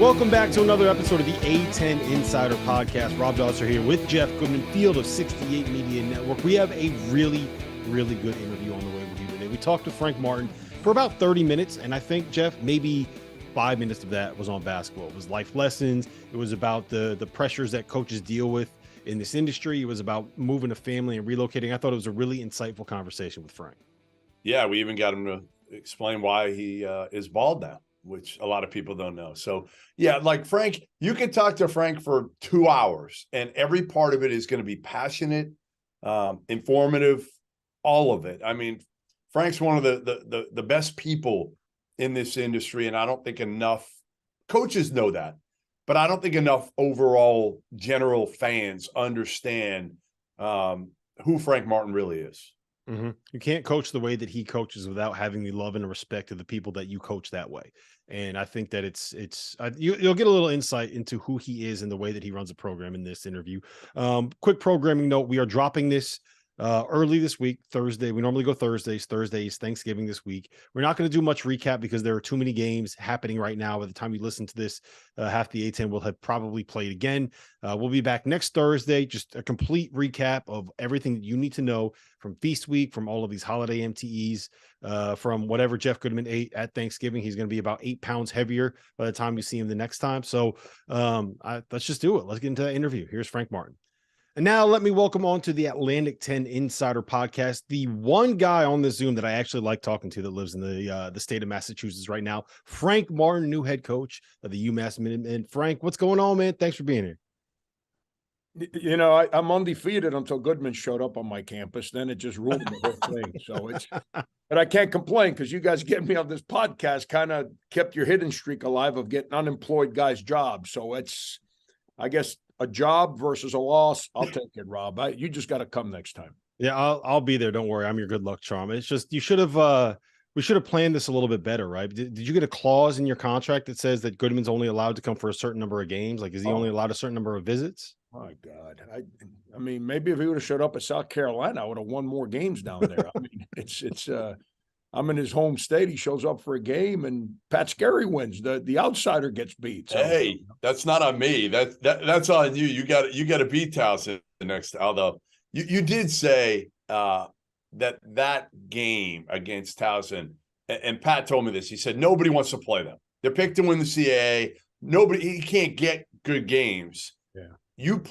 welcome back to another episode of the A10 Insider Podcast. Rob Dauster here with Jeff Goodman, field of 68 Media Network. We have a really good interview on the way with you today. We talked to Frank Martin for about 30 minutes, and I think, Jeff, maybe 5 minutes of that was on basketball. It was life lessons. It was about the pressures that coaches deal with in this industry. It was about moving a family and relocating. I thought it was a really insightful conversation with Frank. Yeah, we even got him to explain why he is bald now, which a lot of people don't know. So, yeah, like Frank, you can talk to Frank for 2 hours, and every part of it is going to be passionate, informative, all of it. I mean, Frank's one of the best people in this industry, and I don't think enough coaches know that, but I don't think enough overall general fans understand who Frank Martin really is. Mm-hmm. You can't coach the way that he coaches without having the love and respect of the people that you coach that way. And I think that you'll get a little insight into who he is and the way that he runs a program in this interview. Quick programming note: we are dropping this early this week, Thursday. We normally go Thursdays. Thursday is Thanksgiving this week. We're not going to do much recap because there are too many games happening right now. By the time you listen to this, half the A10 will have probably played again. We'll be back next Thursday. Just a complete recap of everything that you need to know from Feast Week, from all of these holiday MTEs, from whatever Jeff Goodman ate at Thanksgiving. He's going to be about 8 pounds heavier by the time you see him the next time. So let's just do it. Let's get into that interview. Here's Frank Martin. And now let me welcome on to the Atlantic 10 Insider Podcast, the one guy on the Zoom that I actually like talking to that lives in the state of Massachusetts right now, Frank Martin, new head coach of the UMass Minutemen. Frank, what's going on, man? Thanks for being here. You know, I'm undefeated until Goodman showed up on my campus. Then it just ruined the whole thing. So but I can't complain because you guys getting me on this podcast kind of kept your hidden streak alive of getting unemployed guys jobs. So it's, I guess, a job versus a loss. I'll take it, Rob. You just got to come next time. Yeah, I'll be there. Don't worry. I'm your good luck charm. It's just, we should have planned this a little bit better, right? Did you get a clause in your contract that says that Goodman's only allowed to come for a certain number of games? Like, is he only allowed a certain number of visits? My God. I mean, maybe if he would have showed up at South Carolina, I would have won more games down there. I mean, it's I'm in his home state. He shows up for a game, and Pat Scarry wins. The outsider gets beat. So. Hey, that's not on me. That's on you. You got to beat Towson next. Although you did say that game against Towson, and Pat told me this. He said nobody wants to play them. They're picked to win the CAA. He can't get good games. Yeah. You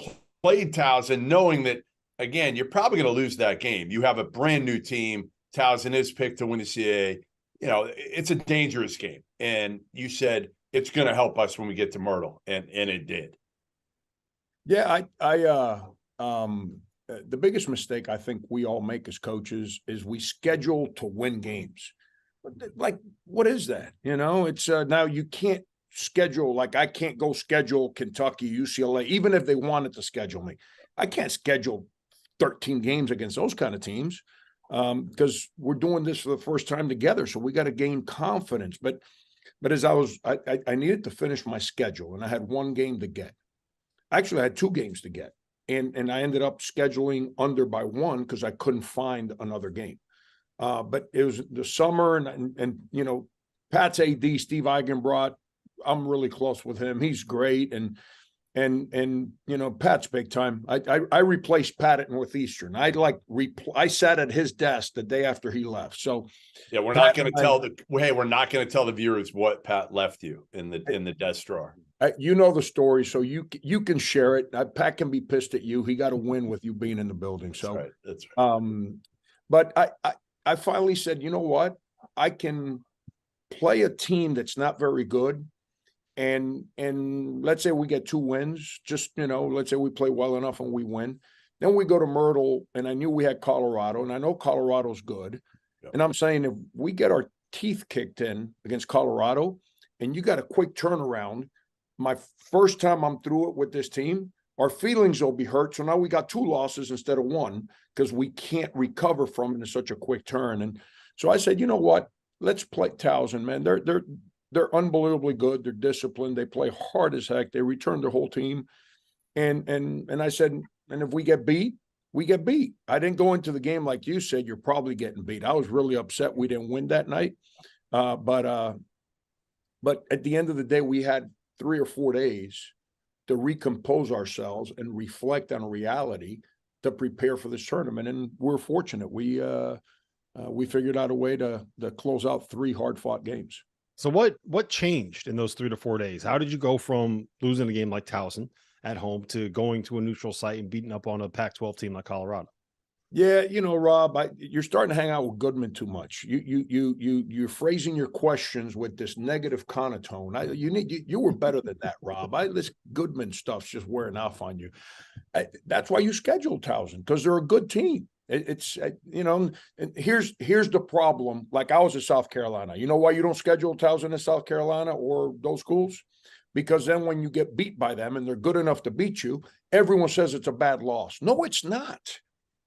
played Towson knowing that, again, you're probably going to lose that game. You have a brand new team. Towson is picked to win the CAA. You know, it's a dangerous game. And you said it's going to help us when we get to Myrtle, and it did. Yeah, the biggest mistake I think we all make as coaches is we schedule to win games. Like, what is that? You know, it's now you can't schedule, like I can't go schedule Kentucky, UCLA, even if they wanted to schedule me. I can't schedule 13 games against those kind of teams. Because we're doing this for the first time together, so we got to gain confidence. But as I needed to finish my schedule, and I had one game to get. Actually, I had 2 games to get, and I ended up scheduling under by 1 because I couldn't find another game. But it was the summer, and you know, Pat's AD, Steve Eigenbrot, I'm really close with him. He's great, and you know, Pat's big time. I replaced Pat at Northeastern. I sat at his desk the day after he left. So yeah, we're not going to tell the viewers what Pat left you in the desk drawer. You know the story, so you can share it. Pat can be pissed at you. He got to win with you being in the building. So that's right. But I finally said, you know what? I can play a team that's not very good. And let's say we get 2 wins, just, you know, let's say we play well enough and we win. Then we go to Myrtle, and I knew we had Colorado, and I know Colorado's good. Yep. And I'm saying if we get our teeth kicked in against Colorado and you got a quick turnaround, my first time I'm through it with this team, our feelings will be hurt. So now we got 2 losses instead of 1 because we can't recover from it in such a quick turn. And so I said, you know what? Let's play Towson, man. They're unbelievably good. They're disciplined. They play hard as heck. They return their whole team. And I said, and if we get beat, we get beat. I didn't go into the game like you said, you're probably getting beat. I was really upset we didn't win that night. But at the end of the day, we had 3 or 4 days to recompose ourselves and reflect on reality to prepare for this tournament. And we're fortunate. We figured out a way to close out 3 hard-fought games. So what changed in those 3 to 4 days? How did you go from losing a game like Towson at home to going to a neutral site and beating up on a Pac-12 team like Colorado? Yeah, Rob, you're starting to hang out with Goodman too much. You're phrasing your questions with this negative connotation. You were better than that, Rob. This Goodman stuff's just wearing off on you. That's why you scheduled Towson, because they're a good team. And here's the problem. Like, I was in South Carolina. You know why you don't schedule Towson in South Carolina or those schools? Because then when you get beat by them and they're good enough to beat you, everyone says it's a bad loss. No, it's not.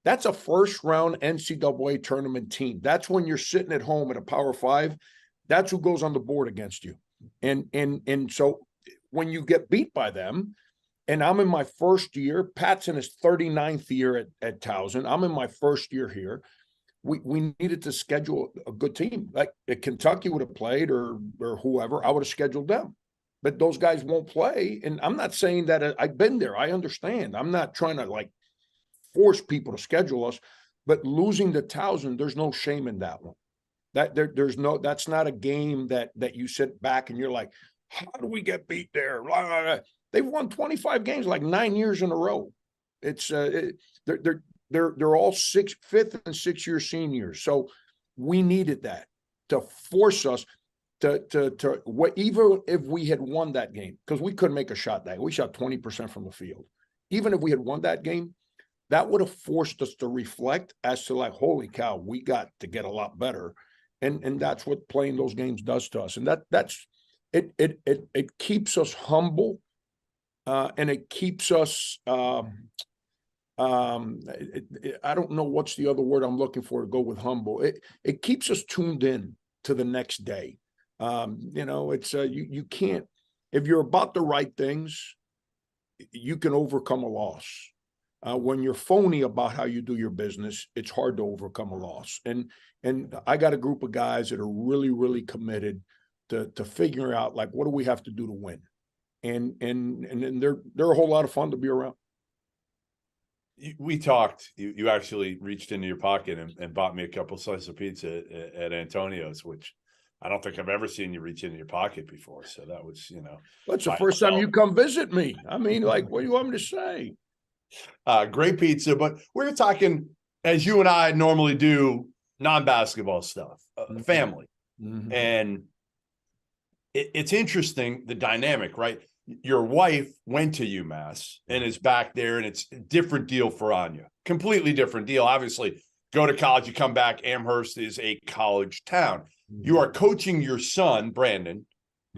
That's a first-round NCAA tournament team. That's when you're sitting at home at a Power 5. That's who goes on the board against you. And so when you get beat by them, and I'm in my first year, Pat's in his 39th year at Towson. I'm in my first year here. We needed to schedule a good team. Like, if Kentucky would have played or whoever, I would have scheduled them. But those guys won't play. And I'm not saying that I've been there. I understand. I'm not trying to force people to schedule us, but losing to Towson, there's no shame in that one. That's not a game that you sit back and you're like, how do we get beat there? Blah, blah, blah. They've won 25 games 9 years in a row. It's they're all 5th and 6th year seniors. So we needed that to force us to what, even if we had won that game, because we couldn't make a shot that we shot 20% from the field. Even if we had won that game, that would have forced us to reflect as to holy cow, we got to get a lot better. And that's what playing those games does to us. And that's it keeps us humble, and it keeps us I don't know what's the other word I'm looking for to go with humble. It keeps us tuned in to the next day. It's you can't, if you're about the right things, you can overcome a loss. When you're phony about how you do your business, it's hard to overcome a loss. And I got a group of guys that are really, really committed to figuring out what do we have to do to win. And they're a whole lot of fun to be around. We talked. You actually reached into your pocket and bought me a couple slices of pizza at Antonio's, which I don't think I've ever seen you reach into your pocket before. So that was, That's the first time you come visit me. I mean, what do you want me to say? Great pizza, but we're talking, as you and I normally do, non-basketball stuff, family. Mm-hmm. And it's interesting, the dynamic, right? Your wife went to UMass and is back there, and it's a different deal for Anya. Completely different deal. Obviously, go to college, you come back. Amherst is a college town. Mm-hmm. You are coaching your son, Brandon,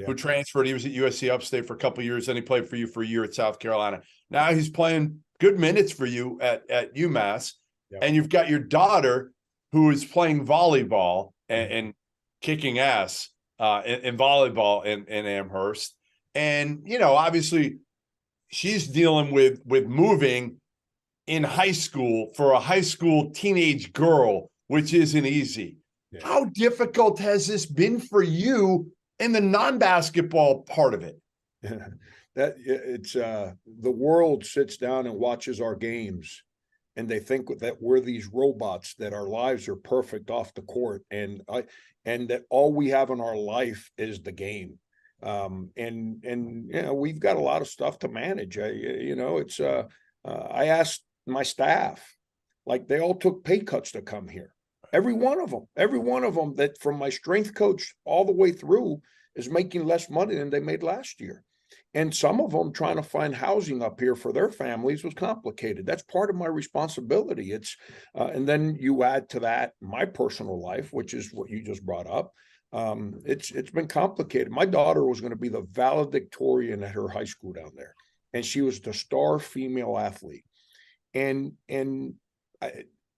who transferred. He was at USC Upstate for a couple of years, then he played for you for a year at South Carolina. Now he's playing good minutes for you at UMass. And you've got your daughter who is playing volleyball and kicking ass in volleyball in Amherst. And, obviously she's dealing with moving in high school for a high school teenage girl, which isn't easy. Yeah. How difficult has this been for you in the non-basketball part of it? That it's the world sits down and watches our games, and they think that we're these robots, that our lives are perfect off the court, and that all we have in our life is the game. We've got a lot of stuff to manage. I asked my staff, they all took pay cuts to come here. Every one of them, that from my strength coach all the way through is making less money than they made last year. And some of them trying to find housing up here for their families was complicated. That's part of my responsibility. And then you add to that my personal life, which is what you just brought up. It's been complicated. My daughter was going to be the valedictorian at her high school down there, and she was the star female athlete. And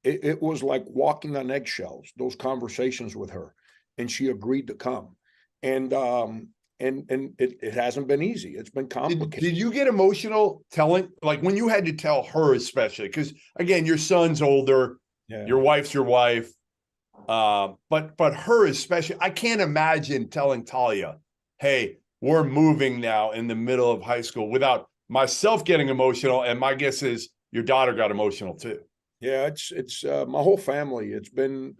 it was like walking on eggshells, those conversations with her, and she agreed to come. And it hasn't been easy. It's been complicated. Did you get emotional telling, when you had to tell her, especially, because again, your son's older, your wife's your wife, but her especially, I can't imagine telling Talia, hey, we're moving now in the middle of high school without myself getting emotional. And my guess is your daughter got emotional too. Yeah, it's my whole family. It's been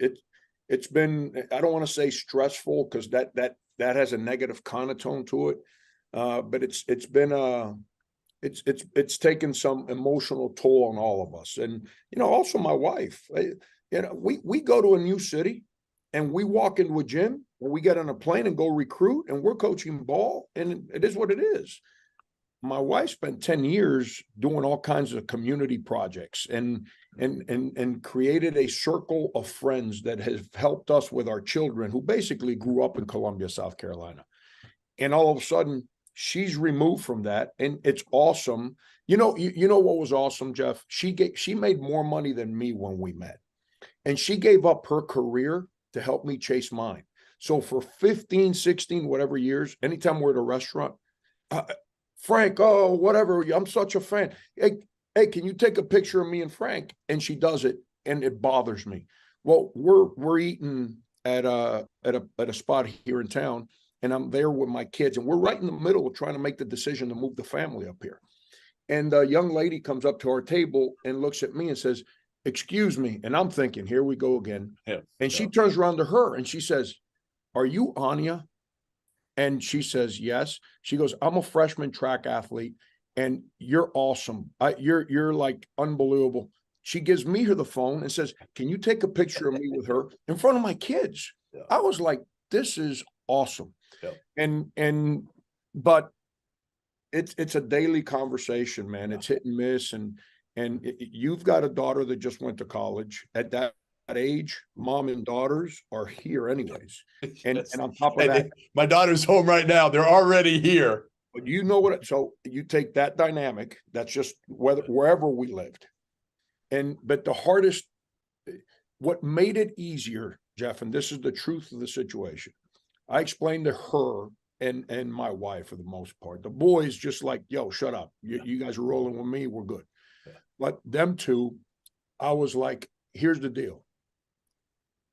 I don't want to say stressful because that has a negative connotation to it. But it's taken some emotional toll on all of us. And also my wife. We go to a new city and we walk into a gym and we get on a plane and go recruit and we're coaching ball, and it is what it is. My wife spent 10 years doing all kinds of community projects and created a circle of friends that has helped us with our children who basically grew up in Columbia, South Carolina. And all of a sudden she's removed from that, and it's awesome. You know what was awesome, Jeff? She made more money than me when we met, and she gave up her career to help me chase mine. So for 15, 16, whatever years, anytime we're at a restaurant, Frank, oh, whatever, I'm such a fan. Hey, can you take a picture of me and Frank? And she does it, and it bothers me. Well, we're eating at a spot here in town, and I'm there with my kids, and we're right in the middle of trying to make the decision to move the family up here. And a young lady comes up to our table and looks at me and says, "Excuse me." And I'm thinking, here we go again. Yeah, and she turns around to her and she says, "Are you Anya?" And she says, "Yes." She goes, "I'm a freshman track athlete and you're awesome. You're like unbelievable." She gives me the phone and says, "Can you take a picture of me with her in front of my kids?" Yeah. I was like, this is awesome. Yeah. But it's a daily conversation, man. It's hit and miss. And you've got a daughter that just went to college. At that age, mom and daughters are here anyways. And Yes. and on top of that, my daughter's home right now. They're already here. but you know what? So you take that dynamic, that's just wherever we lived. But the hardest, what made it easier, Jeff, and this is the truth of the situation, I explained to her and my wife for the most part. The boys just like, yo, shut up. You guys are rolling with me. We're good. Yeah. But them two, I was like, here's the deal.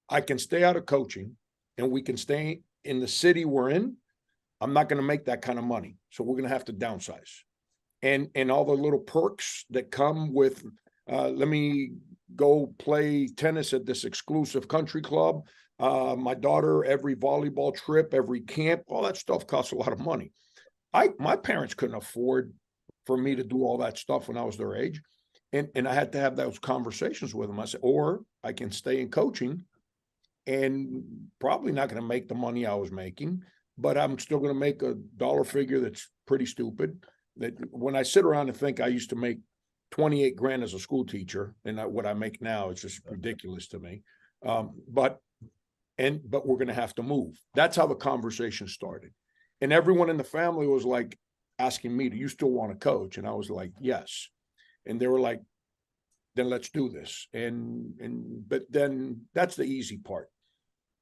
I can stay out of coaching and we can stay in the city we're in. I'm not going to make that kind of money. So we're going to have to downsize. And all the little perks that come with, let me go play tennis at this exclusive country club. My daughter, every volleyball trip, every camp, all that stuff costs a lot of money. My parents couldn't afford for me to do all that stuff when I was their age. And I had to have those conversations with them. I said, or I can stay in coaching and probably not going to make the money I was making, but I'm still going to make a dollar figure that's pretty stupid. That when I sit around and think I used to make 28 grand as a school teacher, and what I make now is just ridiculous to me. But we're going to have to move. That's how the conversation started. And everyone in the family was like asking me, "Do you still want to coach?" And I was like, "Yes." And they were like, "Then let's do this." But then that's the easy part.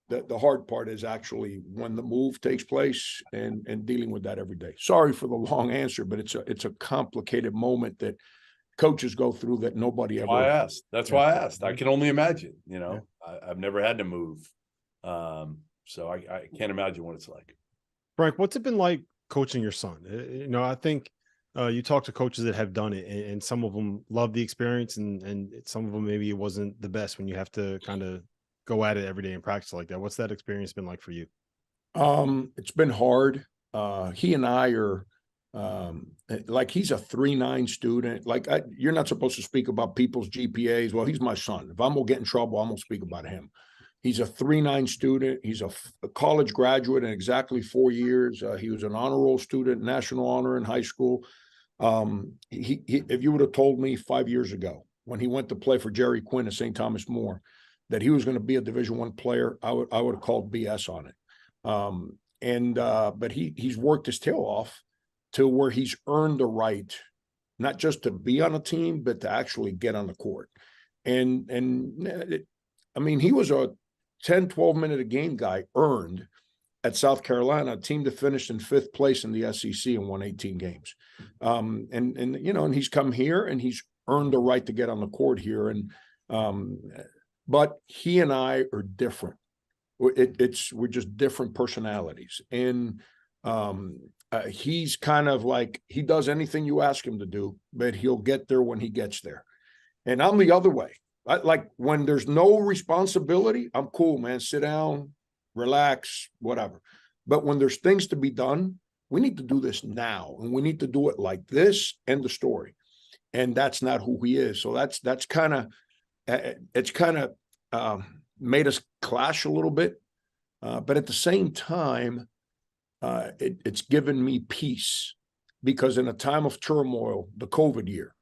The hard part is actually when the move takes place and dealing with that every day. Sorry for the long answer, but it's a complicated moment that coaches go through that nobody ever. I asked. That's why I asked. I can only imagine. Yeah. I've never had to move, so I can't imagine what it's like. Frank, what's it been like coaching your son? I think you talk to coaches that have done it, and some of them love the experience, and some of them maybe it wasn't the best when you have to kind of go at it every day in practice like that. What's that experience been like for you? It's been hard. He and I are like, he's a 3.9 student. Like, you're not supposed to speak about people's GPAs. Well, he's my son. If I'm gonna get in trouble, I'm gonna speak about him. He's a 3.9 student. He's a college graduate in exactly 4 years. He was an honor roll student, national honor in high school. If you would have told me 5 years ago when he went to play for Jerry Quinn at St. Thomas More that he was going to be a Division I player, I would have called BS on it. But he's worked his tail off to where he's earned the right, not just to be on a team, but to actually get on the court. I mean, he was a 10, 12-minute a game guy earned at South Carolina, a team that finished in 5th place in the SEC and won 18 games. And he's come here and he's earned the right to get on the court here. But he and I are different. We're just different personalities. And he's kind of like, he does anything you ask him to do, but he'll get there when he gets there. And I'm the other way. Like when there's no responsibility, I'm cool, man. Sit down, relax, whatever. But when there's things to be done, we need to do this now, and we need to do it like this. End the story. And that's not who he is. So that's kind of, it's kind of made us clash a little bit. But at the same time, it's given me peace, because in a time of turmoil, the COVID year,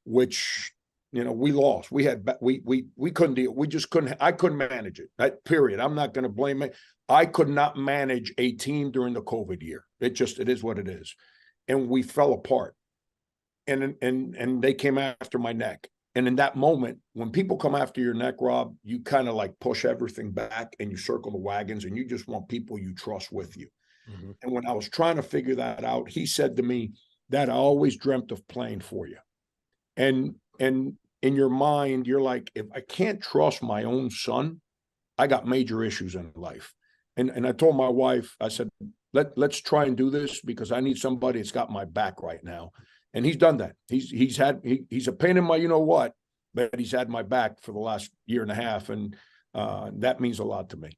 which, you know, we lost, we couldn't deal. We just couldn't, I couldn't manage it. That period. I'm not going to blame it. I could not manage a team during the COVID year. It is what it is. And we fell apart, and they came after my neck. And in that moment, when people come after your neck, Rob, you kind of like push everything back and you circle the wagons, and you just want people you trust with you. Mm-hmm. And when I was trying to figure that out, he said to me that I always dreamt of playing for you. And in your mind, you're like, if I can't trust my own son, I got major issues in life. And I told my wife, I said, let's try and do this, because I need somebody that's got my back right now. And he's done that. He's a pain in my, you know what, but he's had my back for the last year and a half. And that means a lot to me.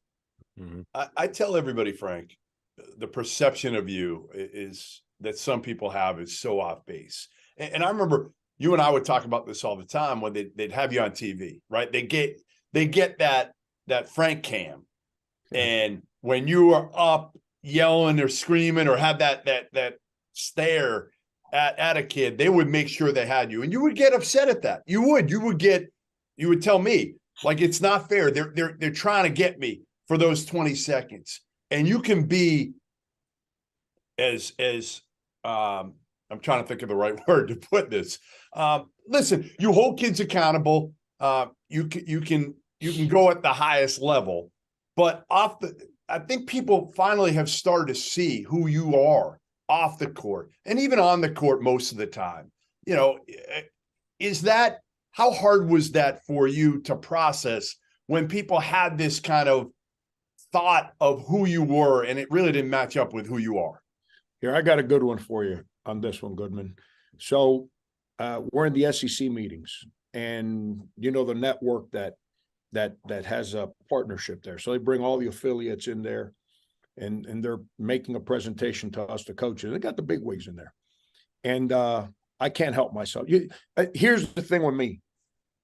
Mm-hmm. I tell everybody, Frank, the perception of you is that some people have is so off base. And I remember you and I would talk about this all the time when they'd have you on TV, right? They get that Frank cam. And when you are up yelling or screaming or have that stare at a kid, they would make sure they had you, and you would get upset at that. You would tell me, like, it's not fair. They're trying to get me for those 20 seconds. And you can be as I'm trying to think of the right word to put this. Listen, you hold kids accountable. You can go at the highest level, but I think people finally have started to see who you are off the court and even on the court most of the time. You know, how hard was that for you to process when people had this kind of thought of who you were and it really didn't match up with who you are? Here, I got a good one for you on this one, Goodman. So we're in the SEC meetings, and you know the network that has a partnership there. So they bring all the affiliates in there, and they're making a presentation to us, the coaches. They got the big wigs in there, and I can't help myself. Here's the thing with me.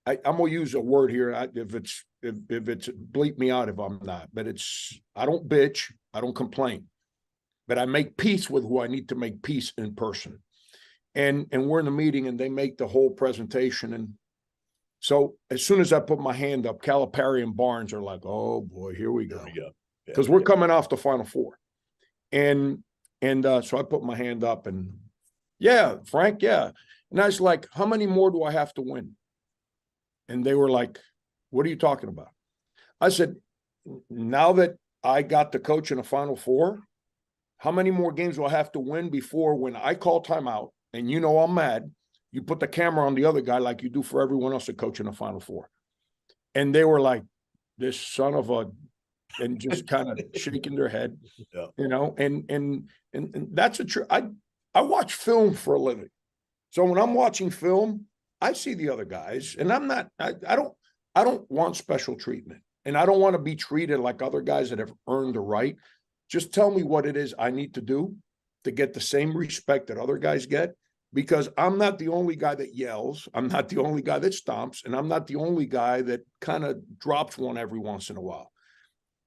I'm gonna use a word here. If it's bleep me out if I'm not. But I don't bitch. I don't complain. But I make peace with who I need to make peace in person. And we're in the meeting, and they make the whole presentation. And so as soon as I put my hand up, Calipari and Barnes are like, "Oh boy, here we go," because we're coming off the Final Four. And so I put my hand up, and yeah, Frank, yeah. And I was like, "How many more do I have to win?" And they were like, "What are you talking about?" I said, "Now that I got to coach in a Final Four, how many more games do I have to win before, when I call timeout and you know I'm mad, you put the camera on the other guy like you do for everyone else that coach in the Final Four?" And they were like, "This son of a," and just kind of shaking their head, yeah. You know, and that's a true. I watch film for a living. So when I'm watching film, I see the other guys, and I'm not, I don't want special treatment, and I don't want to be treated like other guys that have earned the right. Just tell me what it is I need to do to get the same respect that other guys get, because I'm not the only guy that yells. I'm not the only guy that stomps, and I'm not the only guy that kind of drops one every once in a while.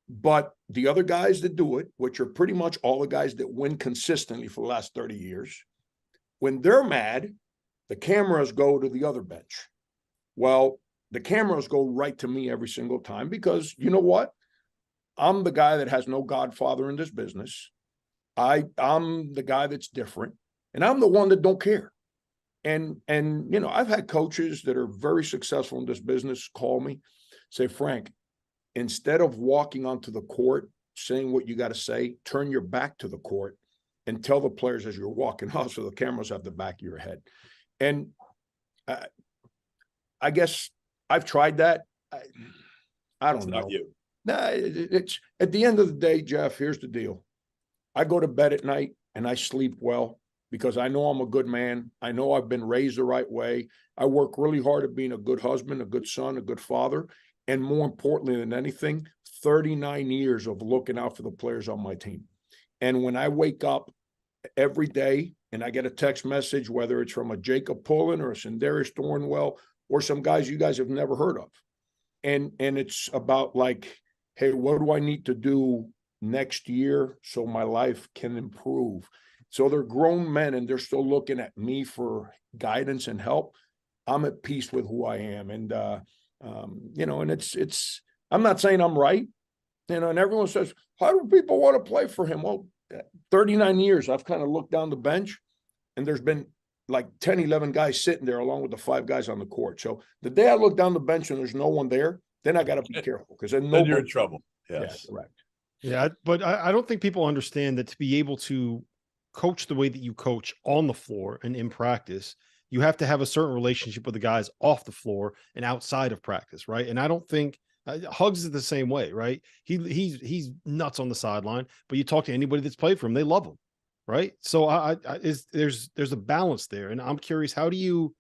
But the other guys that do it, which are pretty much all the guys that win consistently for the last 30 years, when they're mad, the cameras go to the other bench. Well, the cameras go right to me every single time, because you know what? I'm the guy that has no godfather in this business. I'm the guy that's different, and I'm the one that don't care. And you know, I've had coaches that are very successful in this business call me, say, "Frank, instead of walking onto the court saying what you got to say, turn your back to the court and tell the players as you're walking off, so the cameras have the back of your head." And I guess I've tried that. I don't know. Not you. Nah, it's at the end of the day, Jeff, here's the deal. I go to bed at night and I sleep well because I know I'm a good man. I know I've been raised the right way. I work really hard at being a good husband, a good son, a good father, and more importantly than anything, 39 years of looking out for the players on my team. And when I wake up every day and I get a text message, whether it's from a Jacob Pullen or a Sindarius Thornwell or some guys you guys have never heard of, and it's about like, hey, what do I need to do next year so my life can improve? So they're grown men and they're still looking at me for guidance and help. I'm at peace with who I am. And, and it's, I'm not saying I'm right, and everyone says, how do people want to play for him? Well, 39 years, I've kind of looked down the bench and there's been like 10, 11 guys sitting there along with the 5 guys on the court. So the day I look down the bench and there's no one there, then I got to be careful because then you're in trouble. Yes. Yeah, correct. Yeah, but I don't think people understand that to be able to coach the way that you coach on the floor and in practice, you have to have a certain relationship with the guys off the floor and outside of practice, right? And I don't think Hugs is the same way, right? He's nuts on the sideline, but you talk to anybody that's played for him, they love him, right? So there's a balance there, and I'm curious, how do you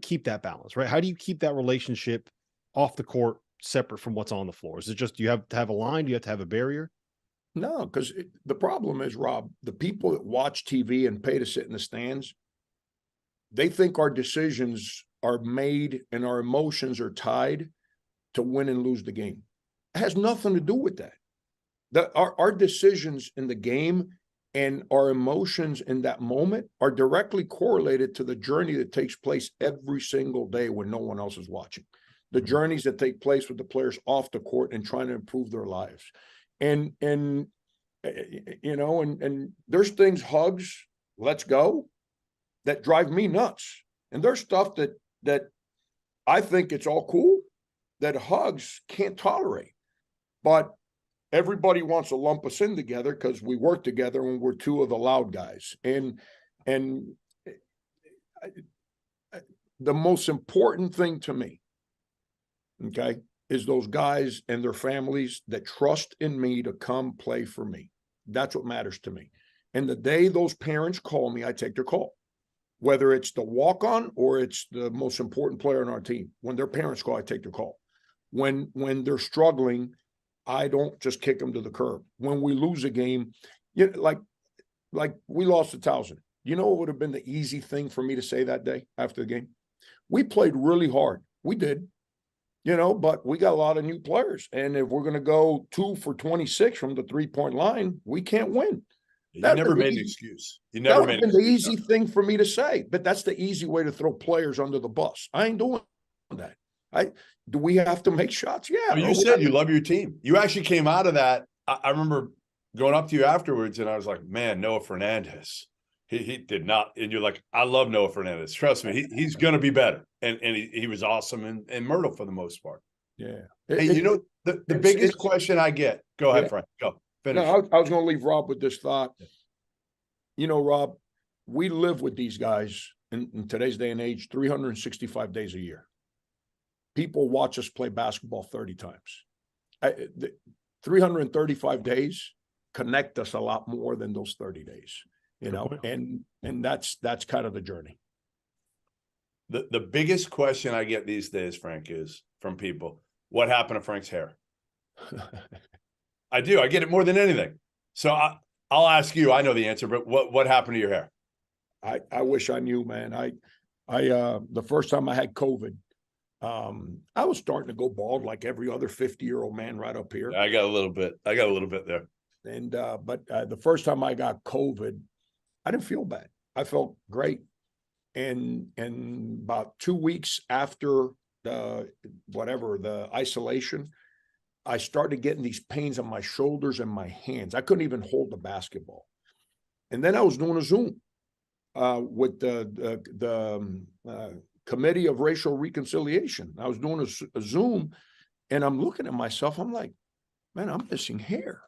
keep that balance, right? How do you keep that relationship off the court separate from what's on the floor? Is it just you have to have a line? Do you have to have a barrier? No, because the problem is, Rob, the people that watch TV and pay to sit in the stands, they think our decisions are made and our emotions are tied to win and lose the game. It has nothing to do with that. Our decisions in the game and our emotions in that moment are directly correlated to the journey that takes place every single day when no one else is watching. The journeys that take place with the players off the court and trying to improve their lives. And there's things, Hugs, let's go, that drive me nuts. And there's stuff that I think it's all cool that Hugs can't tolerate. But everybody wants to lump us in together because we work together and we're 2 of the loud guys. And the most important thing to me, okay, is those guys and their families that trust in me to come play for me. That's what matters to me. And the day those parents call me, I take their call. Whether it's the walk-on or it's the most important player on our team. When their parents call, I take their call. When they're struggling, I don't just kick them to the curb. When we lose a game, like we lost to Towson. You know what would have been the easy thing for me to say that day after the game? We played really hard. We did. But we got a lot of new players. And if we're going to go 2 for 26 from the 3-point line, we can't win. You never made an excuse. You never made the easy thing for me to say, but that's the easy way to throw players under the bus. I ain't doing that. Do we have to make shots? Yeah. Well, you said you love your team. You actually came out of that. I remember going up to you afterwards and I was like, man, Noah Fernandez. He did not. And you're like, I love Noah Fernandez. Trust me, he's going to be better. And he was awesome in Myrtle for the most part. Yeah. Hey, the biggest question I get. Go ahead, Frank. Go. Finish. No, I was going to leave Rob with this thought. Rob, we live with these guys in today's day and age 365 days a year. People watch us play basketball 30 times. 335 days connect us a lot more than those 30 days, and that's kind of the journey. The biggest question I get these days, Frank, is from people, what happened to Frank's hair? I do. I get it more than anything. So I'll ask you. I know the answer, but what happened to your hair? I wish I knew, man. The first time I had COVID, I was starting to go bald like every other 50-year-old man right up here. I got a little bit there. And but the first time I got COVID, I didn't feel bad. I felt great. And about 2 weeks after the isolation, I started getting these pains on my shoulders and my hands. I couldn't even hold the basketball. And then I was doing a Zoom with the Committee of Racial Reconciliation. I was doing a Zoom, and I'm looking at myself. I'm like, man, I'm missing hair.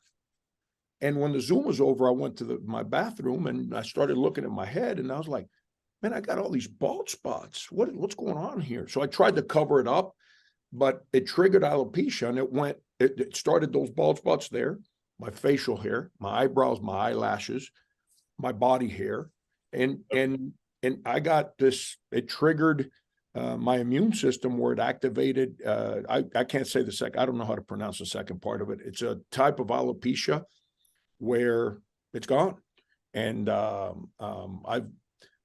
And when the Zoom was over, I went to my bathroom, and I started looking at my head, and I was like, man, I got all these bald spots. What's going on here? So I tried to cover it up, but it triggered alopecia, and it started those bald spots there, my facial hair, my eyebrows, my eyelashes. my body hair, and I got this. It triggered my immune system where it activated. I can't say the second. I don't know how to pronounce the second part of it. It's a type of alopecia where it's gone, and I've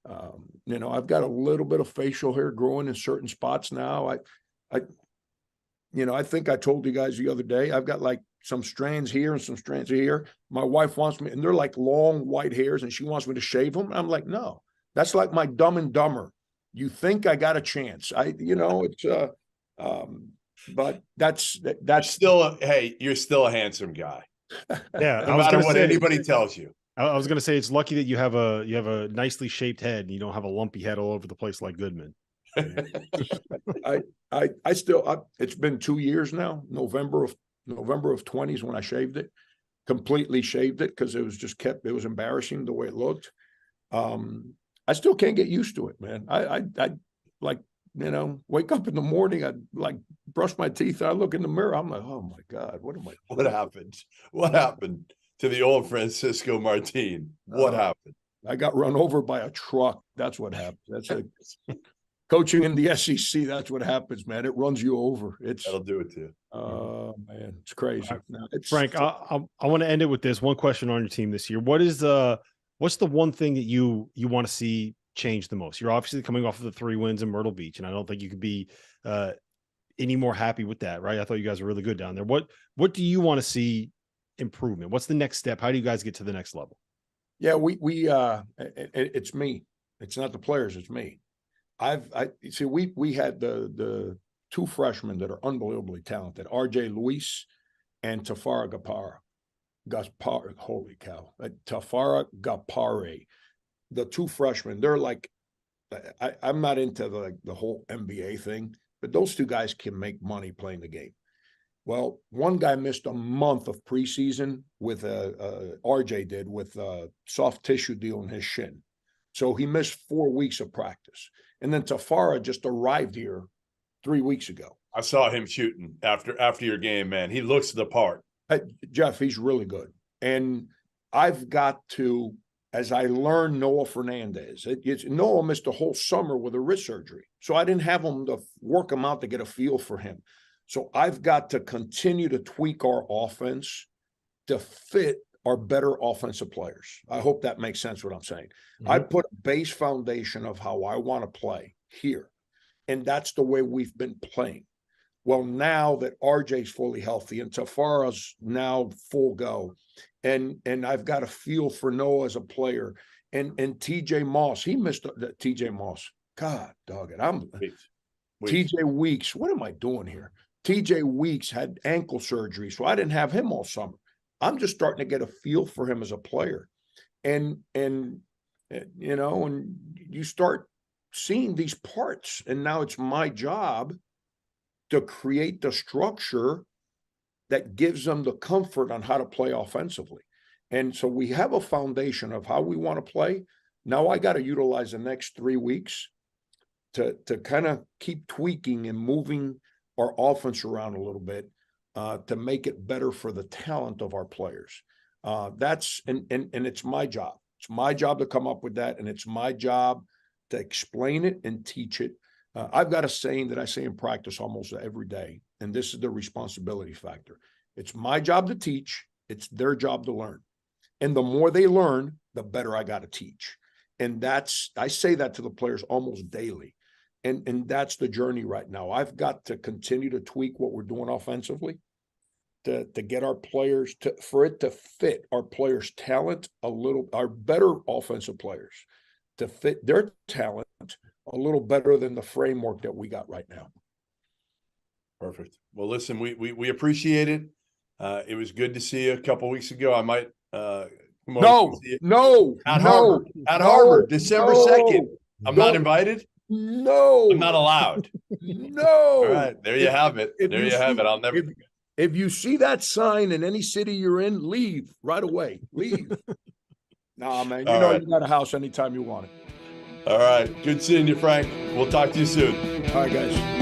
I've got a little bit of facial hair growing in certain spots now. I think I told you guys the other day, I've got like some strands here and some strands here. My wife wants me, and they're like long white hairs, and she wants me to shave them. I'm like, no, that's like my Dumb and Dumber. You think I got a chance? But that's hey, you're still a handsome guy. Yeah, No matter what anybody tells you. I was going to say it's lucky that you have a nicely shaped head and you don't have a lumpy head all over the place like Goodman. I still, it's been 2 years now. November of 20s when I shaved it, completely shaved it because it was embarrassing the way it looked. I still can't get used to it, man. I like, wake up in the morning, I like brush my teeth, and I look in the mirror, I'm like, oh my God, what happened? What happened to the old Francisco Martin? What happened? I got run over by a truck. That's what happened. That's like coaching in the SEC. That's what happens, man. It runs you over. That'll do it to you. Oh man, it's crazy. Frank, I want to end it with this one question on your team this year. What's the one thing that you want to see change the most? You're obviously coming off of the 3 wins in Myrtle Beach, and I don't think you could be any more happy with that, right? I thought you guys were really good down there. What do you want to see improvement? What's the next step? How do you guys get to the next level? Yeah, it's me. It's not the players, it's me. We had the 2 freshmen that are unbelievably talented, RJ Luis and Tafara Gaspar. Holy cow. Tafara Gapare. The 2 freshmen, they're like, I'm not into the whole NBA thing, but those 2 guys can make money playing the game. Well, one guy missed a month of preseason with RJ did with a soft tissue deal in his shin. So he missed 4 weeks of practice. And then Tafara just arrived here 3 weeks ago. I saw him shooting after your game, man. He looks the part. Jeff, he's really good. And I've got to, as I learned Noah Fernandez, Noah missed a whole summer with a wrist surgery. So I didn't have him to work him out to get a feel for him. So I've got to continue to tweak our offense to fit our better offensive players. I hope that makes sense what I'm saying. Mm-hmm. I put a base foundation of how I want to play here. And that's the way we've been playing. Well, now that RJ's fully healthy and Tafara's now full go, and I've got a feel for Noah as a player, and TJ Moss, he missed TJ Moss. God, dog it. TJ Weeks. What am I doing here? TJ Weeks had ankle surgery, so I didn't have him all summer. I'm just starting to get a feel for him as a player. And you start seeing these parts, and now it's my job to create the structure that gives them the comfort on how to play offensively. And so we have a foundation of how we want to play. Now I got to utilize the next 3 weeks to kind of keep tweaking and moving our offense around a little bit to make it better for the talent of our players. And it's my job. It's my job to come up with that, and it's my job to explain it and teach it. I've got a saying that I say in practice almost every day, and this is the responsibility factor. It's my job to teach. It's their job to learn. And the more they learn, the better I got to teach. And I say that to the players almost daily. And that's the journey right now. I've got to continue to tweak what we're doing offensively to get our players for it to fit our players' talent our better offensive players to fit their talent a little better than the framework that we got right now. Perfect. Well, listen, we appreciate it. It was good to see you a couple of weeks ago. I might at Harvard, December 2nd. I'm not invited. No, I'm not allowed. No. All right, there you have it. I'll never. If you see that sign in any city you're in, leave right away. Leave. Nah, man. You got a house anytime you want it. All right. Good seeing you, Frank. We'll talk to you soon. All right, guys.